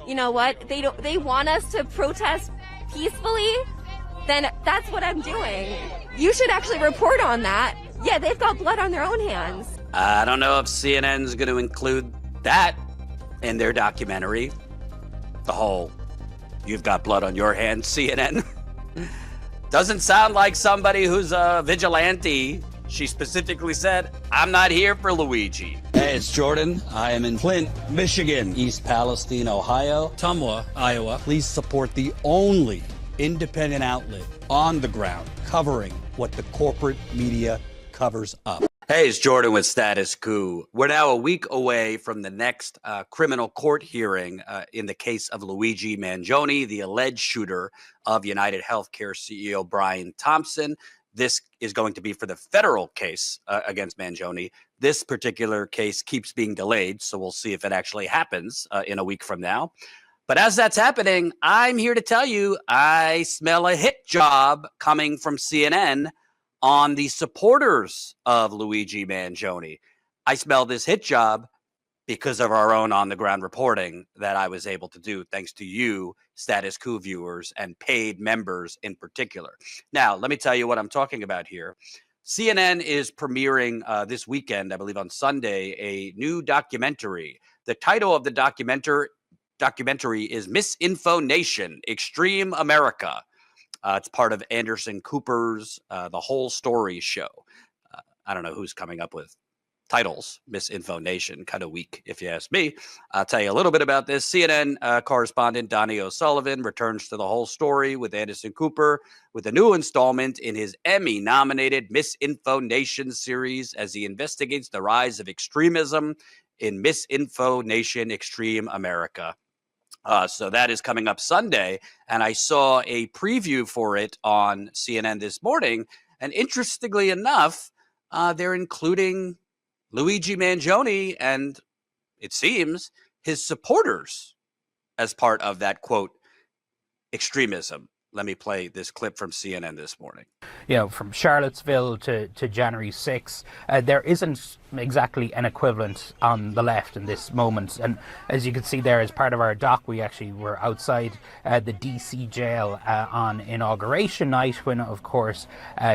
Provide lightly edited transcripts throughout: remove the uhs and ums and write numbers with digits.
you know what, they want us to protest peacefully, then that's what I'm doing. You should actually report on that. Yeah, they've got blood on their own hands. I don't know if CNN's going to include that in their documentary. The whole, you've got blood on your hands, CNN. Doesn't sound like somebody who's a vigilante. She specifically said, I'm not here for Luigi. Hey, it's Jordan. I am in Flint, Michigan, East Palestine, Ohio, Tumwa, Iowa. Please support the only independent outlet on the ground covering what the corporate media covers up. Hey, it's Jordan with Status Coup. We're now a week away from the next criminal court hearing in the case of Luigi Mangione, the alleged shooter of United Healthcare CEO Brian Thompson. This is going to be for the federal case against Mangione. This particular case keeps being delayed, so we'll see if it actually happens in a week from now. But as that's happening, I'm here to tell you I smell a hit job coming from CNN on the supporters of Luigi Mangione. I smell this hit job because of our own on-the-ground reporting that I was able to do, thanks to you, Status Coup viewers, and paid members in particular. Now, let me tell you what I'm talking about here. CNN is premiering this weekend, I believe on Sunday, a new documentary. The title of the documentary is Misinfo Nation, Extreme America. It's part of Anderson Cooper's The Whole Story show. I don't know who's coming up with titles. Misinfo Nation, kind of weak, if you ask me. I'll tell you a little bit about this. CNN correspondent Donnie O'Sullivan returns to The Whole Story with Anderson Cooper with a new installment in his Emmy-nominated Misinfo Nation series as he investigates the rise of extremism in Misinfo Nation, Extreme America. So that is coming up Sunday, and I saw a preview for it on CNN this morning, and interestingly enough, they're including Luigi Mangione and, it seems, his supporters as part of that, quote, extremism. Let me play this clip from CNN this morning. You know, from Charlottesville to January 6th, there isn't exactly an equivalent on the left in this moment. And as you can see there, as part of our doc, we actually were outside the DC jail on inauguration night when, of course,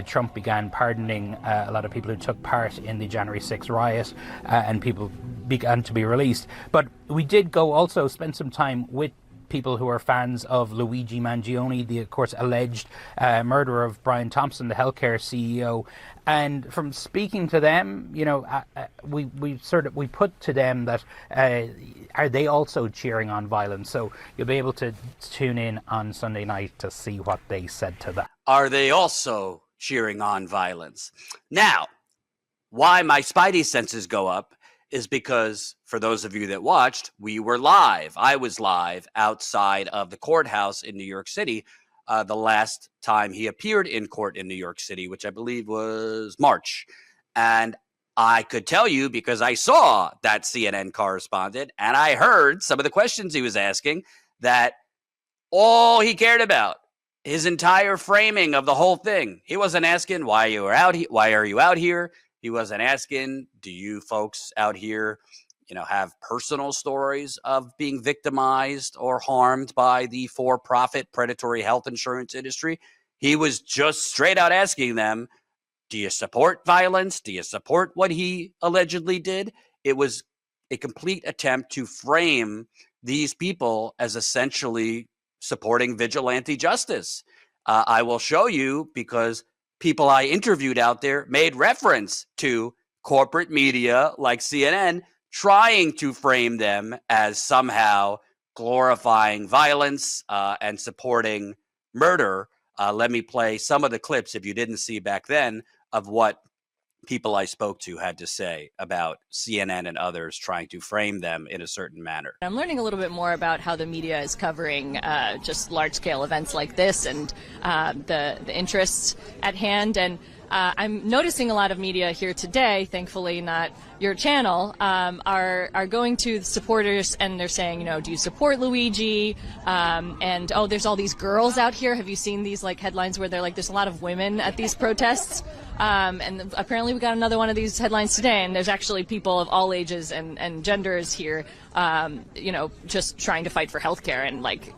Trump began pardoning a lot of people who took part in the January 6th riot and people began to be released. But we did go also spend some time with people who are fans of Luigi Mangione, the, of course, alleged murderer of Brian Thompson, the healthcare CEO. And from speaking to them, you know, we put to them that are they also cheering on violence? So you'll be able to tune in on Sunday night to see what they said to that. Are they also cheering on violence? Now, why my spidey senses go up is because, for those of you that watched, we were live. I was live outside of the courthouse in New York City the last time he appeared in court in New York City, which I believe was March. And I could tell you, because I saw that CNN correspondent and I heard some of the questions he was asking, that all he cared about, his entire framing of the whole thing, he wasn't asking why are you out here? He wasn't asking, do you folks out here, you know, have personal stories of being victimized or harmed by the for-profit predatory health insurance industry? He was just straight out asking them, do you support violence? Do you support what he allegedly did? It was a complete attempt to frame these people as essentially supporting vigilante justice. I will show you, because people I interviewed out there made reference to corporate media like CNN trying to frame them as somehow glorifying violence and supporting murder. Let me play some of the clips, if you didn't see back then, of what people I spoke to had to say about CNN and others trying to frame them in a certain manner. I'm learning a little bit more about how the media is covering just large-scale events like this and the interests at hand. And I'm noticing a lot of media here today, thankfully not your channel, are going to supporters and they're saying, do you support Luigi? And oh, there's all these girls out here. Have you seen these like headlines where they're like, there's a lot of women at these protests? And apparently we got another one of these headlines today, and there's actually people of all ages and genders here, just trying to fight for healthcare, and like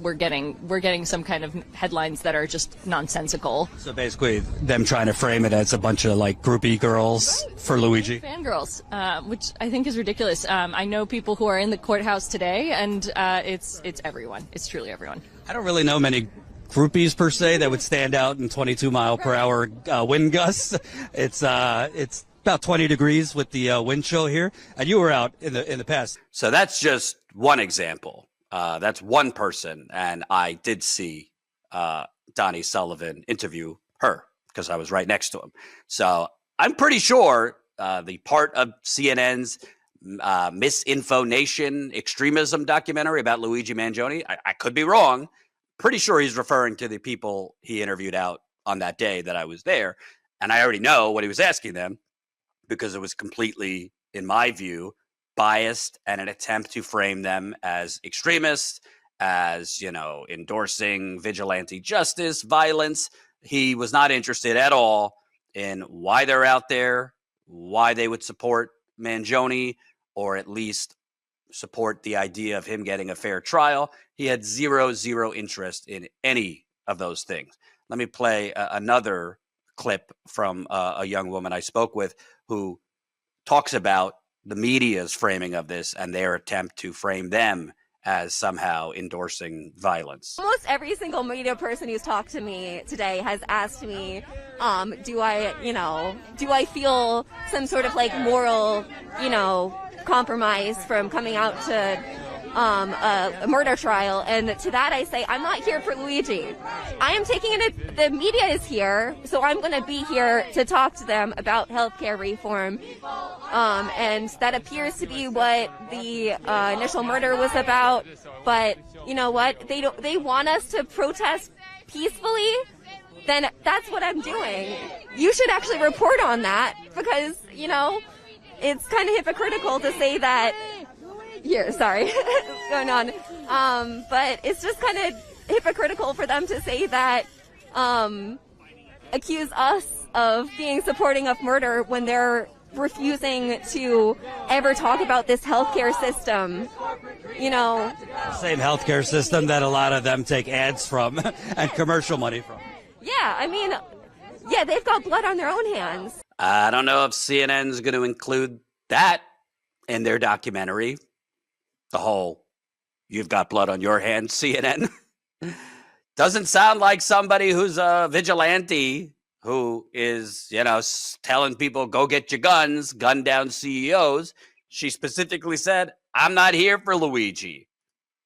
we're getting some kind of headlines that are just nonsensical. So basically, them trying to frame it as a bunch of like groupie girls for Luigi. Fangirls, which I think is ridiculous. I know people who are in the courthouse today, and it's everyone. It's truly everyone. I don't really know many groupies per se that would stand out in 22-mile-per-hour wind gusts. It's about 20 degrees with the wind chill here, and you were out in the past. So that's just one example. That's one person, and I did see Donnie Sullivan interview her because I was right next to him. So I'm pretty sure the part of CNN's Misinfo Nation extremism documentary about Luigi Mangione, I could be wrong. Pretty sure he's referring to the people he interviewed out on that day that I was there. And I already know what he was asking them because it was completely, in my view, biased and an attempt to frame them as extremists, as, endorsing vigilante justice, violence. He was not interested at all in why they're out there, why they would support Mangione, or at least support the idea of him getting a fair trial. He had zero interest in any of those things. Let me play another clip from a young woman I spoke with who talks about the media's framing of this and their attempt to frame them as somehow endorsing violence. Almost every single media person who's talked to me today has asked me, do I feel some sort of like moral, compromise from coming out to a murder trial? And to that I say, I'm not here for Luigi. I am taking it, the media is here, so I'm going to be here to talk to them about healthcare reform. And that appears to be what the initial murder was about. But you know what? They want us to protest peacefully. Then that's what I'm doing. You should actually report on that because, it's kind of hypocritical to say that. Here, sorry, what's going on? But it's just kind of hypocritical for them to say that, accuse us of being supporting of murder when they're refusing to ever talk about this healthcare system. Same healthcare system that a lot of them take ads from and commercial money from. Yeah, they've got blood on their own hands. I don't know if CNN's going to include that in their documentary. The whole, you've got blood on your hands, CNN. Doesn't sound like somebody who's a vigilante who is, telling people, go get your guns, gun down CEOs. She specifically said, I'm not here for Luigi.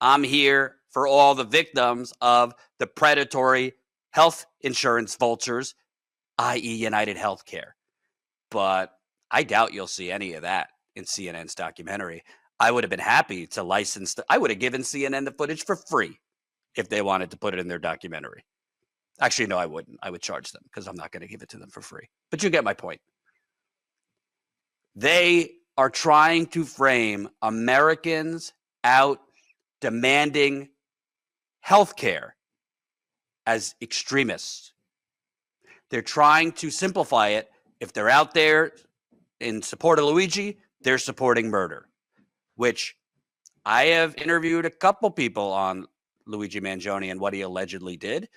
I'm here for all the victims of the predatory health insurance vultures, i.e. United Healthcare. But I doubt you'll see any of that in CNN's documentary. I would have been happy to license. I would have given CNN the footage for free if they wanted to put it in their documentary. Actually, no, I wouldn't. I would charge them because I'm not going to give it to them for free. But you get my point. They are trying to frame Americans out demanding health care as extremists. They're trying to simplify it. If they're out there in support of Luigi, they're supporting murder, which I have interviewed a couple people on Luigi Mangione and what he allegedly did.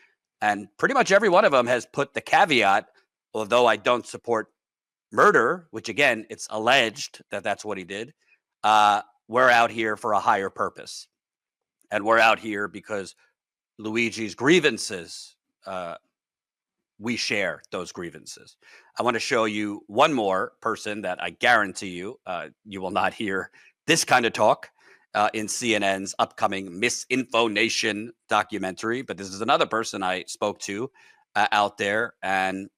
And pretty much every one of them has put the caveat, although I don't support murder, which again, it's alleged that that's what he did. We're out here for a higher purpose. And we're out here because Luigi's grievances, we share those grievances. I want to show you one more person that I guarantee you, you will not hear this kind of talk in CNN's upcoming Misinfo Nation documentary. But this is another person I spoke to out there and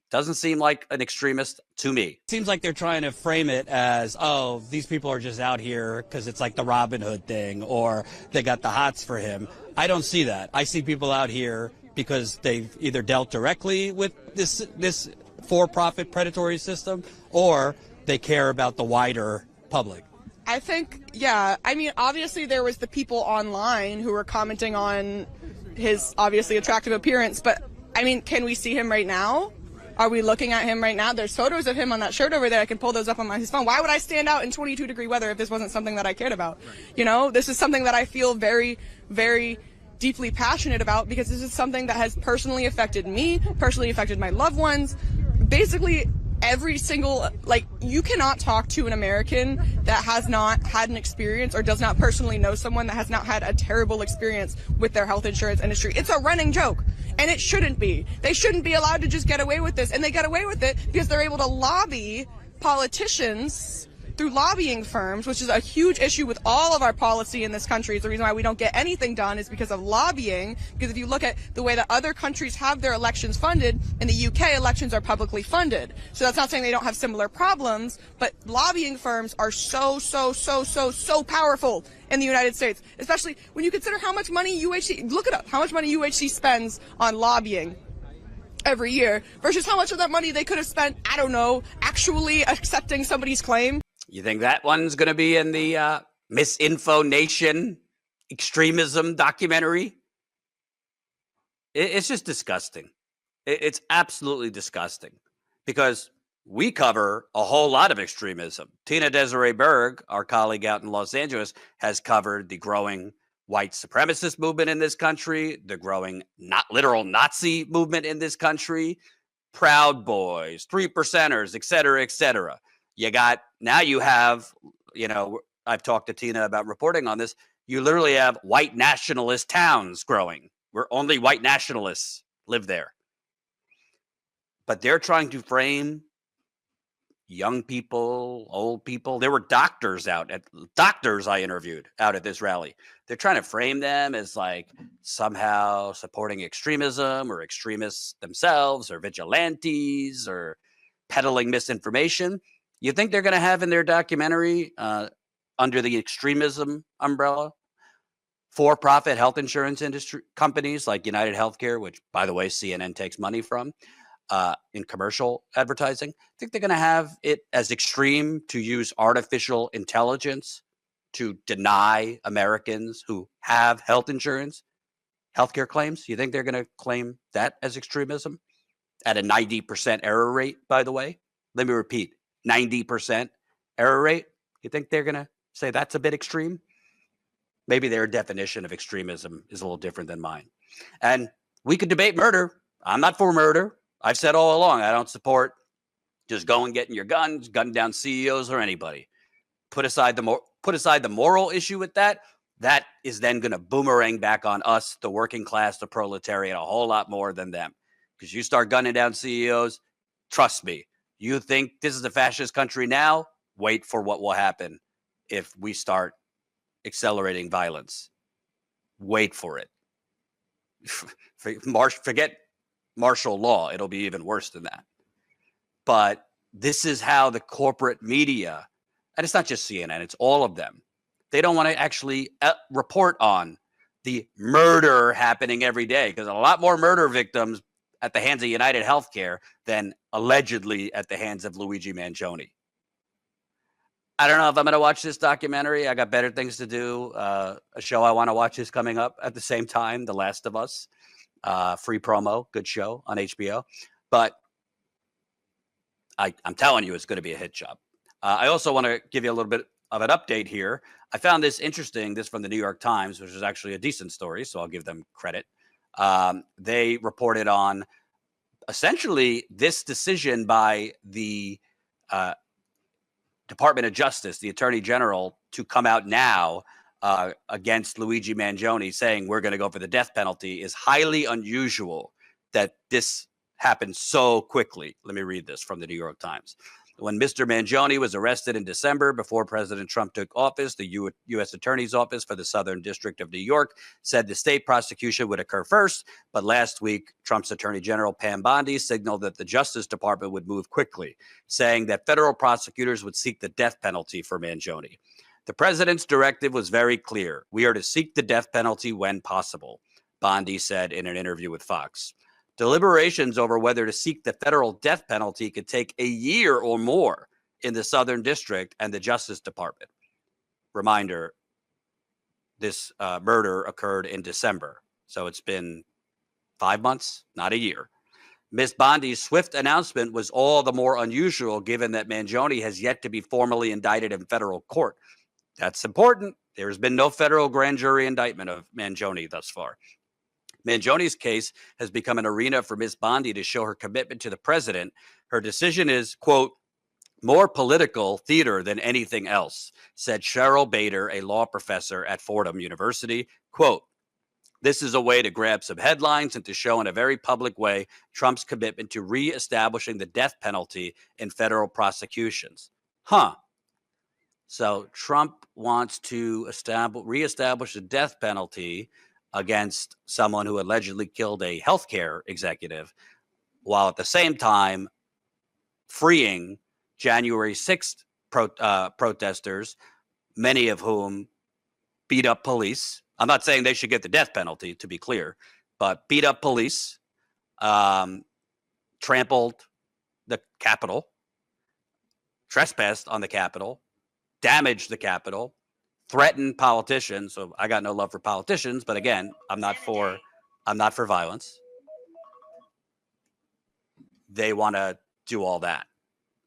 doesn't seem like an extremist to me. Seems like they're trying to frame it as, oh, these people are just out here because it's like the Robin Hood thing or they got the hots for him. I don't see that. I see people out here because they've either dealt directly with this for-profit predatory system, or they care about the wider public. I think, yeah. I mean, obviously there was the people online who were commenting on his obviously attractive appearance, but I mean, can we see him right now? Are we looking at him right now? There's photos of him on that shirt over there. I can pull those up on his phone. Why would I stand out in 22-degree weather if this wasn't something that I cared about? You know, this is something that I feel very, very deeply passionate about, because this is something that has personally affected me, personally affected my loved ones. Basically, every single, like, you cannot talk to an American that has not had an experience or does not personally know someone that has not had a terrible experience with their health insurance industry. It's a running joke, and it shouldn't be. They shouldn't be allowed to just get away with this, and they get away with it because they're able to lobby politicians through lobbying firms, which is a huge issue with all of our policy in this country. It's the reason why we don't get anything done is because of lobbying. Because if you look at the way that other countries have their elections funded, in the UK, elections are publicly funded. So that's not saying they don't have similar problems, but lobbying firms are so powerful in the United States, especially when you consider how much money UHC, look it up, how much money UHC spends on lobbying every year versus how much of that money they could have spent, I don't know, actually accepting somebody's claim. You think that one's going to be in the Misinfo Nation extremism documentary? It's just disgusting. It's absolutely disgusting, because we cover a whole lot of extremism. Tina Desiree Berg, our colleague out in Los Angeles, has covered the growing white supremacist movement in this country, the growing not literal Nazi movement in this country, Proud Boys, 3%ers, et cetera, et cetera. Now you have, I've talked to Tina about reporting on this. You literally have white nationalist towns growing where only white nationalists live there. But they're trying to frame young people, old people. There were doctors I interviewed out at this rally. They're trying to frame them as like somehow supporting extremism or extremists themselves or vigilantes or peddling misinformation. You think they're going to have in their documentary, under the extremism umbrella, for-profit health insurance industry companies like United Healthcare, which, by the way, CNN takes money from, in commercial advertising? Think they're going to have it as extreme to use artificial intelligence to deny Americans who have health insurance healthcare claims? You think they're going to claim that as extremism at a 90% error rate, by the way? Let me repeat. 90% error rate. You think they're going to say that's a bit extreme? Maybe their definition of extremism is a little different than mine. And we could debate murder. I'm not for murder. I've said all along, I don't support just going getting your guns, gunning down CEOs or anybody. Put aside the moral issue with that. That is then going to boomerang back on us, the working class, the proletariat, a whole lot more than them. Because you start gunning down CEOs, trust me, you think this is a fascist country now? Wait for what will happen if we start accelerating violence. Wait for it. Forget martial law. It'll be even worse than that. But this is how the corporate media, and it's not just CNN, it's all of them. They don't want to actually report on the murder happening every day, because a lot more murder victims at the hands of United Healthcare than allegedly at the hands of Luigi Mangione. I don't know if I'm going to watch this documentary. I got better things to do. A show I want to watch is coming up at the same time, The Last of Us. Free promo, good show on HBO. But I'm telling you, it's going to be a hit job. I also want to give you a little bit of an update here. I found this interesting. This from the New York Times, which is actually a decent story, so I'll give them credit. They reported on essentially this decision by the Department of Justice, the Attorney General, to come out now against Luigi Mangione, saying we're going to go for the death penalty, is highly unusual that this happened so quickly. Let me read this from the New York Times. When Mr. Mangione was arrested in December before President Trump took office, the U.S. Attorney's Office for the Southern District of New York said the state prosecution would occur first. But last week, Trump's Attorney General Pam Bondi signaled that the Justice Department would move quickly, saying that federal prosecutors would seek the death penalty for Mangione. The president's directive was very clear. We are to seek the death penalty when possible. Bondi said in an interview with Fox. Deliberations over whether to seek the federal death penalty could take a year or more in the Southern District and the Justice Department. Reminder, this murder occurred in December, so it's been 5 months, not a year. Ms. Bondi's swift announcement was all the more unusual given that Mangione has yet to be formally indicted in federal court. That's important. There has been no federal grand jury indictment of Mangione thus far. Mangione's case has become an arena for Ms. Bondi to show her commitment to the president. Her decision is, quote, more political theater than anything else, said Cheryl Bader, a law professor at Fordham University. Quote, this is a way to grab some headlines and to show in a very public way Trump's commitment to reestablishing the death penalty in federal prosecutions. So Trump wants to reestablish the death penalty against someone who allegedly killed a healthcare executive, while at the same time freeing January 6th protesters, many of whom beat up police. I'm not saying they should get the death penalty, to be clear, but beat up police, trampled the Capitol, trespassed on the Capitol, damaged the Capitol, threatened politicians. So I got no love for politicians, but again, I'm not for violence. They want to do all that.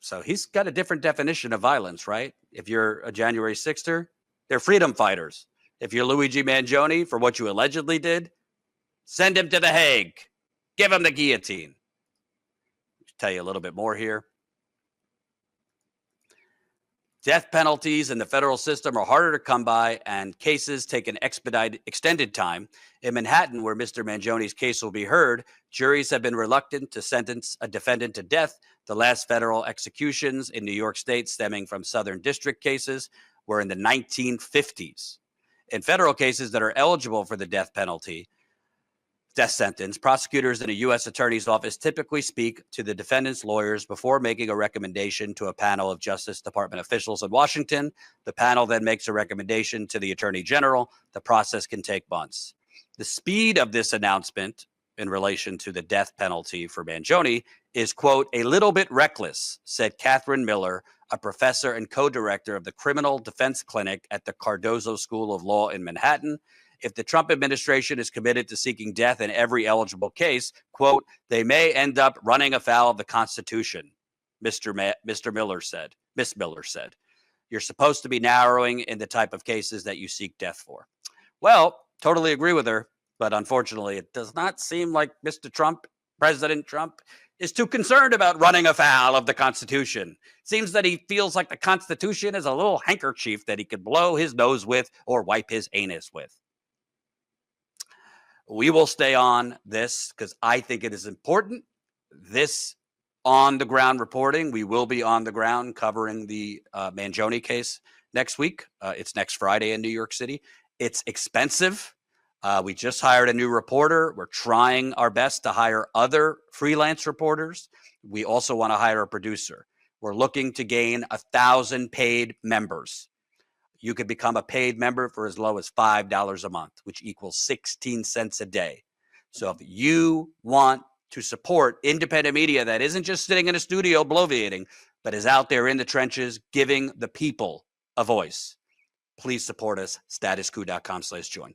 So he's got a different definition of violence, right? If you're a January 6er, they're freedom fighters. If you're Luigi Mangione, for what you allegedly did, send him to The Hague. Give him the guillotine. I'll tell you a little bit more here. Death penalties in the federal system are harder to come by, and cases take an extended time. In Manhattan, where Mr. Mangione's case will be heard, juries have been reluctant to sentence a defendant to death. The last federal executions in New York State, stemming from Southern District cases, were in the 1950s. In federal cases that are eligible for the death sentence, prosecutors in a U.S. attorney's office typically speak to the defendant's lawyers before making a recommendation to a panel of Justice Department officials in Washington. The panel then makes a recommendation to the Attorney General. The process can take months. The speed of this announcement in relation to the death penalty for Mangione is, quote, a little bit reckless, said Catherine Miller, a professor and co-director of the Criminal Defense Clinic at the Cardozo School of Law in Manhattan. If the Trump administration is committed to seeking death in every eligible case, quote, they may end up running afoul of the Constitution, Miss Miller said. You're supposed to be narrowing in the type of cases that you seek death for. Well, totally agree with her, but unfortunately, it does not seem like Mr. Trump, President Trump, is too concerned about running afoul of the Constitution. Seems that he feels like the Constitution is a little handkerchief that he could blow his nose with or wipe his anus with. We will stay on this because I think it is important. This on-the-ground reporting, we will be on the ground covering the Mangione case next week. It's next Friday in New York City. It's expensive. We just hired a new reporter. We're trying our best to hire other freelance reporters. We also want to hire a producer. We're looking to gain 1,000 paid members. You could become a paid member for as low as $5 a month, which equals 16 cents a day. So if you want to support independent media that isn't just sitting in a studio bloviating, but is out there in the trenches giving the people a voice, please support us. StatusCoup.com/join.